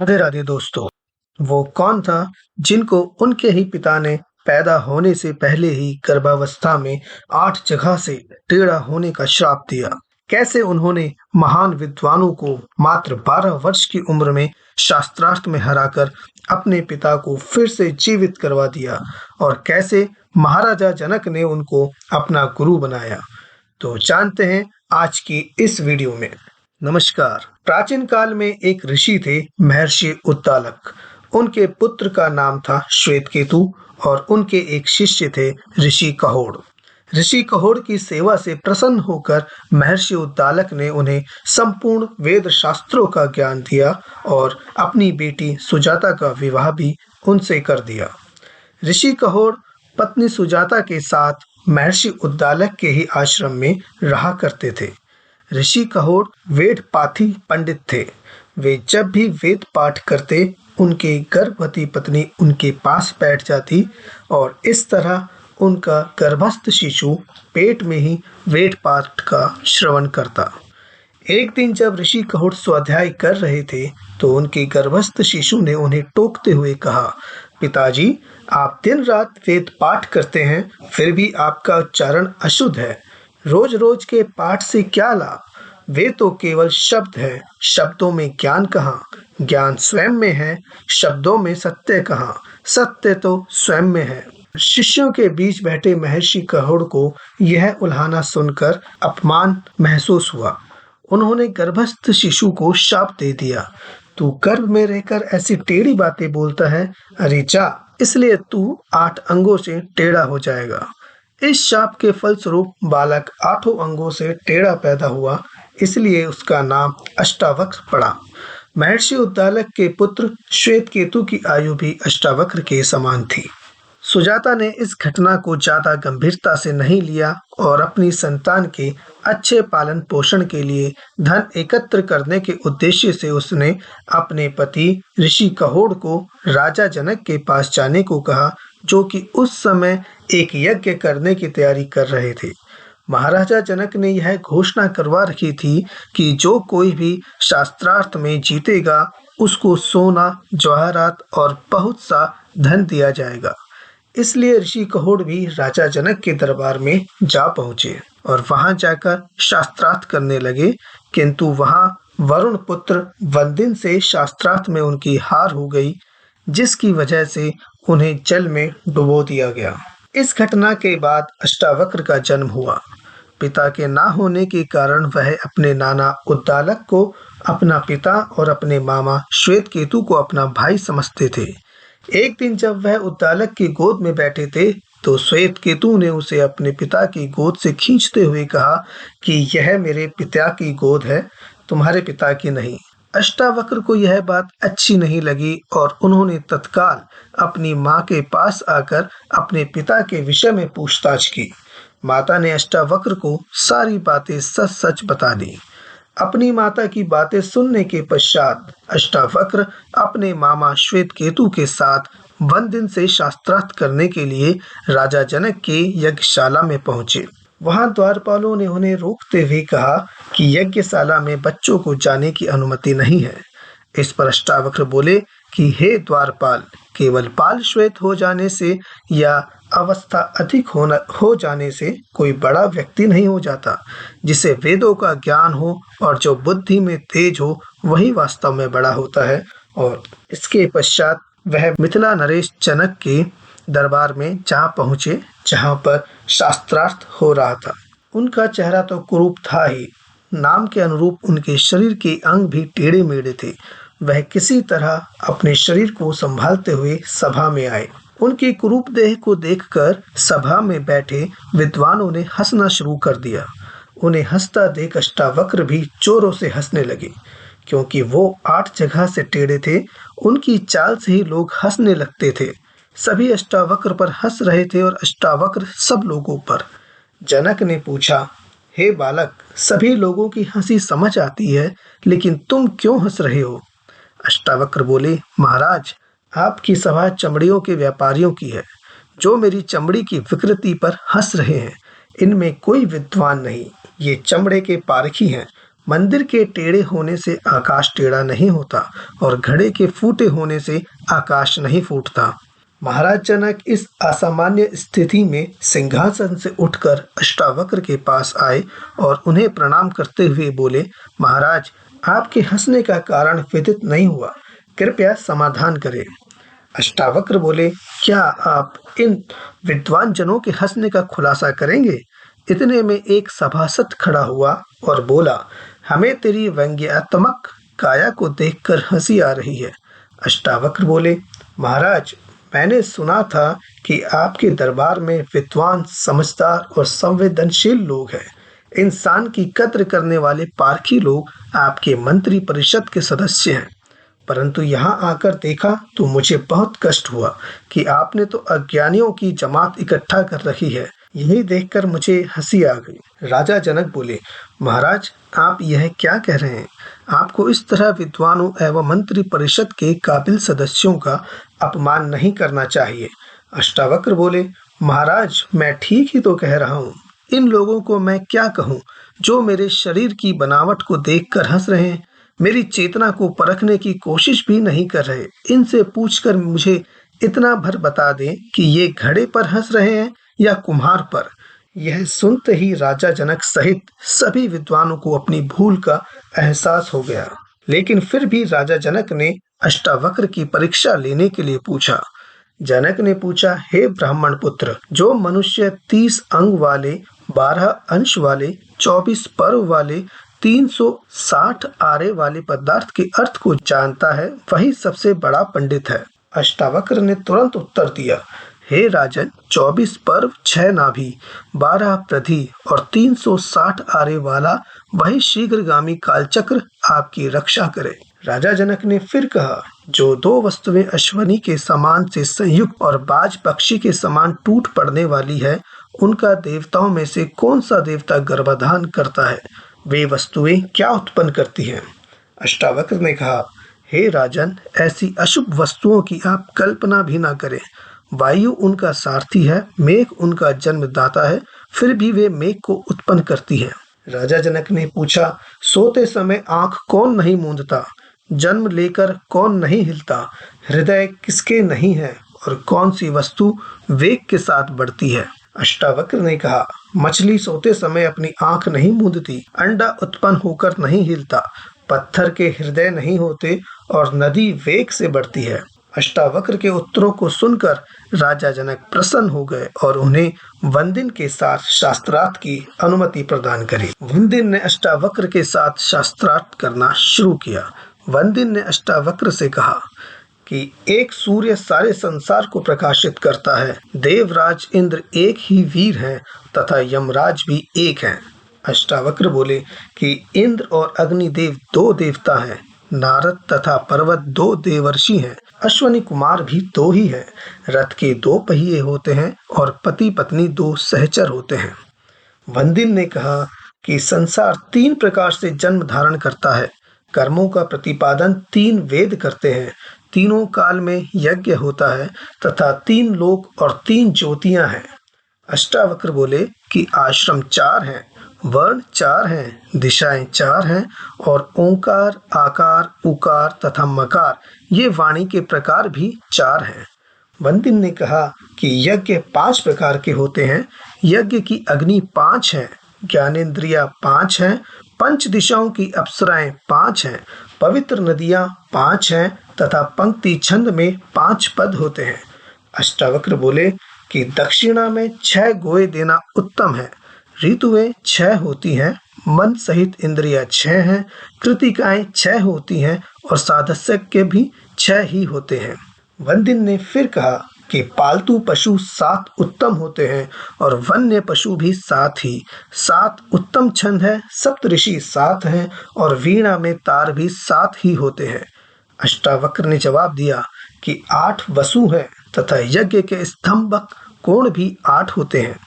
राधे राधे दोस्तों। वो कौन था जिनको उनके ही पिता ने पैदा होने से पहले ही गर्भावस्था में 8 जगह से टेढ़ा होने का श्राप दिया। कैसे उन्होंने महान विद्वानों को मात्र 12 वर्ष की उम्र में शास्त्रार्थ में हराकर अपने पिता को फिर से जीवित करवा दिया और कैसे महाराजा जनक ने उनको अपना गुरु बनाया, तो जानते हैं आज की इस वीडियो में। नमस्कार। प्राचीन काल में एक ऋषि थे, महर्षि उद्दालक। उनके पुत्र का नाम था श्वेतकेतु और उनके एक शिष्य थे ऋषि कहोड़। ऋषि कहोड़ की सेवा से प्रसन्न होकर महर्षि उद्दालक ने उन्हें संपूर्ण वेद शास्त्रों का ज्ञान दिया और अपनी बेटी सुजाता का विवाह भी उनसे कर दिया। ऋषि कहोड़ पत्नी सुजाता के साथ महर्षि उद्दालक के ही आश्रम में रहा करते थे। ऋषि कहोड़ वेद पाठी पंडित थे। वे जब भी वेद पाठ करते, उनकी गर्भवती पत्नी उनके पास बैठ जाती और इस तरह उनका गर्भस्थ शिशु पेट में ही वेद पाठ का श्रवण करता। एक दिन जब ऋषि कहोड़ स्वाध्याय कर रहे थे तो उनके गर्भस्थ शिशु ने उन्हें टोकते हुए कहा, पिताजी, आप दिन रात वेद पाठ करते हैं, फिर भी आपका उच्चारण अशुद्ध है। रोज रोज के पाठ से क्या लाभ? वे तो केवल शब्द है, शब्दों में ज्ञान कहाँ? ज्ञान स्वयं में है, शब्दों में सत्य कहाँ? सत्य तो स्वयं में है। शिष्यों के बीच बैठे महर्षि कहोड़ को यह उल्हाना सुनकर अपमान महसूस हुआ। उन्होंने गर्भस्थ शिशु को शाप दे दिया, तू गर्भ में रहकर ऐसी टेढ़ी बातें बोलता है, अरे जा, इसलिए तू 8 अंगों से टेढ़ा हो जाएगा। इस शाप के फलस्वरूप बालक 8 अंगों से टेढ़ा पैदा हुआ, इसलिए उसका नाम अष्टावक्र पड़ा। महर्षि उद्दालक के पुत्र श्वेतकेतु की आयु भी अष्टावक्र के समान थी। सुजाता ने इस घटना को ज्यादा गंभीरता से नहीं लिया और अपनी संतान के अच्छे पालन पोषण के लिए धन एकत्र करने के उद्देश्य से उसने अपने पति ऋषि कहोड़ को राजा जनक के पास जाने को कहा, जो कि उस समय एक यज्ञ करने की तैयारी कर रहे थे। महाराजा जनक ने यह घोषणा करवा रखी थी कि जो कोई भी शास्त्रार्थ में जीतेगा उसको सोना, जवाहरात और बहुत सा धन दिया जाएगा। इसलिए ऋषि कहोड़ भी राजा जनक के दरबार में जा पहुंचे और वहां जाकर शास्त्रार्थ करने लगे, किंतु वहां वरुण पुत्र वंदिन से शास्त्रार्थ में उनकी हार हो गई, जिसकी वजह से उन्हें जल में डुबो दिया गया। इस घटना के बाद अष्टावक्र का जन्म हुआ। पिता के ना होने के कारण वह अपने नाना उद्दालक को अपना पिता और अपने मामा श्वेतकेतु को अपना भाई समझते थे। एक दिन जब वह उद्दालक की गोद में बैठे थे तो श्वेतकेतु ने उसे अपने पिता की गोद से खींचते हुए कहा कि यह मेरे पिता की गोद है, तुम्हारे पिता की नहीं। अष्टावक्र को यह बात अच्छी नहीं लगी और उन्होंने तत्काल अपनी माँ के पास आकर अपने पिता के विषय में पूछताछ की। माता ने अष्टावक्र को सारी बातें सच सच बता दी। अपनी माता की बातें सुनने के पश्चात अष्टावक्र अपने मामा श्वेतकेतु के साथ वंदिन से शास्त्रार्थ करने के लिए राजा जनक की यज्ञशाला में पहुंचे। वहां द्वारपालों ने उन्हें रोकते हुए कहा कि यज्ञशाला में बच्चों को जाने की अनुमति नहीं है। इस पर अष्टावक्र बोले कि हे द्वारपाल, केवल पाल श्वेत हो जाने से या अवस्था अधिक हो जाने से कोई बड़ा व्यक्ति नहीं हो जाता। जिसे वेदों का ज्ञान हो और जो बुद्धि में तेज हो, वही वास्तव में बड़ा होता है। और इसके पश्चात वह मिथिला नरेश जनक के दरबार में जा पहुंचे, जहां पर शास्त्रार्थ हो रहा था। उनका चेहरा तो कुरूप था ही, नाम के अनुरूप उनके शरीर के अंग भी टेढ़े मेढ़े थे। वह किसी तरह अपने शरीर को संभालते हुए सभा में आए। उनकी कुरूप देह को देखकर सभा में बैठे विद्वानों ने हंसना शुरू कर दिया। उन्हें हंसता देख अष्टावक्र भी जोरों से हंसने लगे, क्योंकि वो 8 जगह से टेढ़े थे। उनकी चाल से ही लोग हंसने लगते थे। सभी अष्टावक्र पर हंस रहे थे और अष्टावक्र सब लोगों पर। जनक ने पूछा, हे बालक, सभी लोगों की हंसी समझ आती है, लेकिन तुम क्यों हंस रहे हो? अष्टावक्र बोले, महाराज, आपकी सभा चमड़ियों के व्यापारियों की है, जो मेरी चमड़ी की विकृति पर हंस रहे हैं। इनमें कोई विद्वान नहीं, ये चमड़े के पारखी हैं। मंदिर के टेढ़े होने से आकाश टेढ़ा नहीं होता और घड़े के फूटे होने से आकाश नहीं फूटता। महाराज जनक इस असामान्य स्थिति में सिंहासन से उठकर अष्टावक्र के पास आए और उन्हें प्रणाम करते हुए बोले, महाराज, आपके हंसने का कारण विदित नहीं हुआ, कृपया समाधान करें। अष्टावक्र बोले, क्या आप इन विद्वान जनों के हंसने का खुलासा करेंगे? इतने में एक सभासद खड़ा हुआ और बोला, हमें तेरी व्यंग्यात्मक काया को देखकर हंसी आ रही है। अष्टावक्र बोले, महाराज, मैंने सुना था कि आपके दरबार में विद्वान, समझदार और संवेदनशील लोग हैं। इंसान की कद्र करने वाले पारखी लोग आपके मंत्री परिषद के सदस्य हैं। परंतु यहाँ आकर देखा तो मुझे बहुत कष्ट हुआ कि आपने तो अज्ञानियों की जमात इकट्ठा कर रखी है। यही देखकर मुझे हंसी आ गई। राजा जनक बोले, महाराज, आप यह क्या कह रहे हैं? आपको इस तरह विद्वानों एवं मंत्री परिषद के काबिल सदस्यों का अपमान नहीं करना चाहिए। अष्टावक्र बोले, महाराज, मैं ठीक ही तो कह रहा हूँ। इन लोगों को मैं क्या कहूँ जो मेरे शरीर की बनावट को देखकर हंस रहे हैं, मेरी चेतना को परखने की कोशिश भी नहीं कर रहे। इनसे पूछकर मुझे इतना भर बता दें कि ये घड़े पर हंस रहे हैं या कुम्हार पर। यह सुनते ही राजा जनक सहित सभी विद्वानों को अपनी भूल का एहसास हो गया। लेकिन फिर भी राजा जनक ने अष्टावक्र की परीक्षा लेने के लिए पूछा। जनक ने पूछा, हे ब्राह्मण पुत्र, जो मनुष्य 30 अंग वाले, 12 अंश वाले, 24 पर्व वाले, 360 आरे वाले पदार्थ के अर्थ को जानता है, वही सबसे बड़ा पंडित है। अष्टावक्र ने तुरंत उत्तर दिया, हे राजन, 24 पर्व, 6 नाभि, 12 प्रधि और 360 आरे वाला वही शीघ्रगामी कालचक्र आपकी रक्षा करे। राजा जनक ने फिर कहा, जो 2 वस्तुएं अश्वनी के समान से संयुक्त और बाज पक्षी के समान टूट पड़ने वाली है, उनका देवताओं में से कौन सा देवता गर्भाधान करता है? वे वस्तुएं क्या उत्पन्न करती हैं? अष्टावक्र ने कहा, हे राजन, ऐसी अशुभ वस्तुओं की आप कल्पना भी ना करें। वायु उनका सारथी है, मेघ उनका जन्मदाता है, फिर भी वे मेघ को उत्पन्न करती है। राजा जनक ने पूछा, सोते समय आंख कौन नहीं मूंदता? जन्म लेकर कौन नहीं हिलता? हृदय किसके नहीं है? और कौन सी वस्तु वेग के साथ बढ़ती है? अष्टावक्र ने कहा, मछली सोते समय अपनी आंख नहीं मूंदती, अंडा उत्पन्न होकर नहीं हिलता, पत्थर के हृदय नहीं होते और नदी वेग से बढ़ती है। अष्टावक्र के उत्तरों को सुनकर राजा जनक प्रसन्न हो गए और उन्हें वंदिन के साथ शास्त्रार्थ की अनुमति प्रदान करी। वंदिन ने अष्टावक्र के साथ शास्त्रार्थ करना शुरू किया। वंदिन ने अष्टावक्र से कहा कि एक सूर्य सारे संसार को प्रकाशित करता है, देवराज इंद्र एक ही वीर हैं तथा यमराज भी एक हैं। अष्टावक्र बोले कि इंद्र और अग्निदेव 2 देवता हैं, नारद तथा पर्वत 2 देवर्षि हैं, अश्वनी कुमार भी 2 ही हैं, रथ के 2 पहिए होते हैं और पति पत्नी 2 सहचर होते हैं। वंदिन ने कहा कि संसार 3 प्रकार से जन्म धारण करता है। कर्मों का प्रतिपादन 3 वेद करते हैं, तीनों काल में यज्ञ होता है तथा 3 लोक और 3 ज्योतियां हैं। अष्टावक्र बोले कि आश्रम 4 हैं, वर्ण 4 हैं, दिशाएं 4 हैं और ओंकार, आकार, उकार तथा मकार ये वाणी के प्रकार भी 4 हैं। वंदिन ने कहा कि यज्ञ 5 प्रकार के होते हैं, यज्ञ की अग्नि 5 है, ज्ञानेंद्रिया 5 हैं, पंच दिशाओं की अप्सराएं 5 हैं, पवित्र नदियां 5 हैं तथा पंक्ति छंद में 5 पद होते हैं। अष्टावक्र बोले कि दक्षिणा में 6 गोए देना उत्तम है, ऋतुएं 6 होती हैं, मन सहित इंद्रियां 6 हैं, कृतिकाएं 6 होती हैं और साधस्य के भी 6 ही होते हैं। वंदिन ने फिर कहा कि पालतू पशु 7 उत्तम होते हैं और वन्य पशु भी 7 ही। 7 उत्तम छंद है, सप्तऋषि 7 हैं और वीणा में तार भी 7 ही होते हैं। अष्टावक्र ने जवाब दिया कि 8 वसु हैं तथा यज्ञ के स्तंभक कोण भी 8 होते हैं।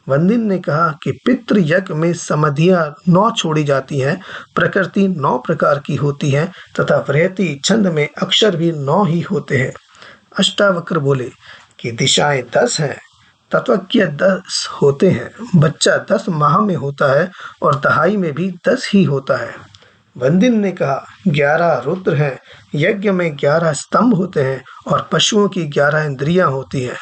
वंदिन ने कहा कि पितृ यज्ञ में समाधियां 9 छोड़ी जाती हैं, प्रकृति 9 प्रकार की होती है तथा वृहति छंद में अक्षर भी 9 ही होते हैं। अष्टावक्र बोले कि दिशाएं 10 हैं तत्वज्ञ 10 होते हैं, बच्चा 10 माह में होता है और दहाई में भी 10 ही होता है। वंदिन ने कहा, 11 रुद्र हैं, यज्ञ में 11 स्तंभ होते हैं और पशुओं की 11 इंद्रियां होती हैं।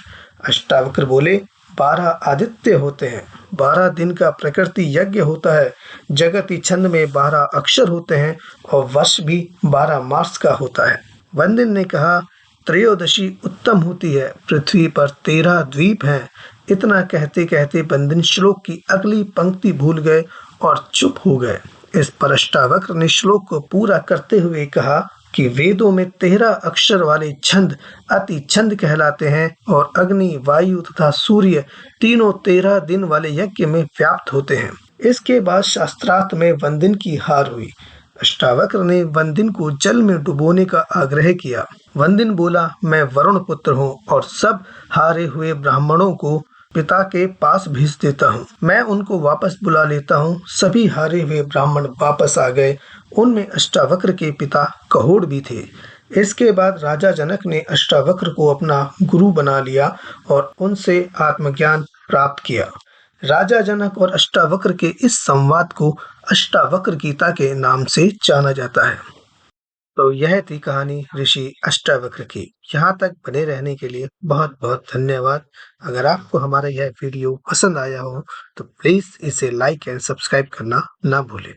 अष्टावक्र बोले, 12 आदित्य होते हैं, 12 दिन का प्रकृति यज्ञ होता है, जगति छंद में 12 अक्षर होते हैं और वर्ष भी 12 मास का होता है। वंदिन ने कहा, त्रयोदशी उत्तम होती है, पृथ्वी पर 13 द्वीप हैं। इतना कहते कहते वंदिन श्लोक की अगली पंक्ति भूल गए और चुप हो गए। इस पर अष्टावक्र ने श्लोक को पूरा करते हुए कहा कि वेदों में 13 अक्षर वाले छंद अति छंद कहलाते हैं और अग्नि, वायु तथा सूर्य तीनों 13 दिन वाले यज्ञ में व्याप्त होते हैं। इसके बाद शास्त्रार्थ में वंदिन की हार हुई। अष्टावक्र ने वंदिन को जल में डुबोने का आग्रह किया। वंदिन बोला, मैं वरुण पुत्र हूँ और सब हारे हुए ब्राह्मणों को पिता के पास भेज देता हूँ। मैं उनको वापस बुला लेता हूँ। सभी हारे हुए ब्राह्मण वापस आ गए। उनमें अष्टावक्र के पिता कहोड़ भी थे। इसके बाद राजा जनक ने अष्टावक्र को अपना गुरु बना लिया और उनसे आत्मज्ञान प्राप्त किया। राजा जनक और अष्टावक्र के इस संवाद को अष्टावक्र गीता के नाम से जाना जाता है। तो यह थी कहानी ऋषि अष्टावक्र की। यहाँ तक बने रहने के लिए बहुत बहुत धन्यवाद। अगर आपको हमारा यह वीडियो पसंद आया हो तो प्लीज इसे लाइक एंड सब्सक्राइब करना ना भूलें।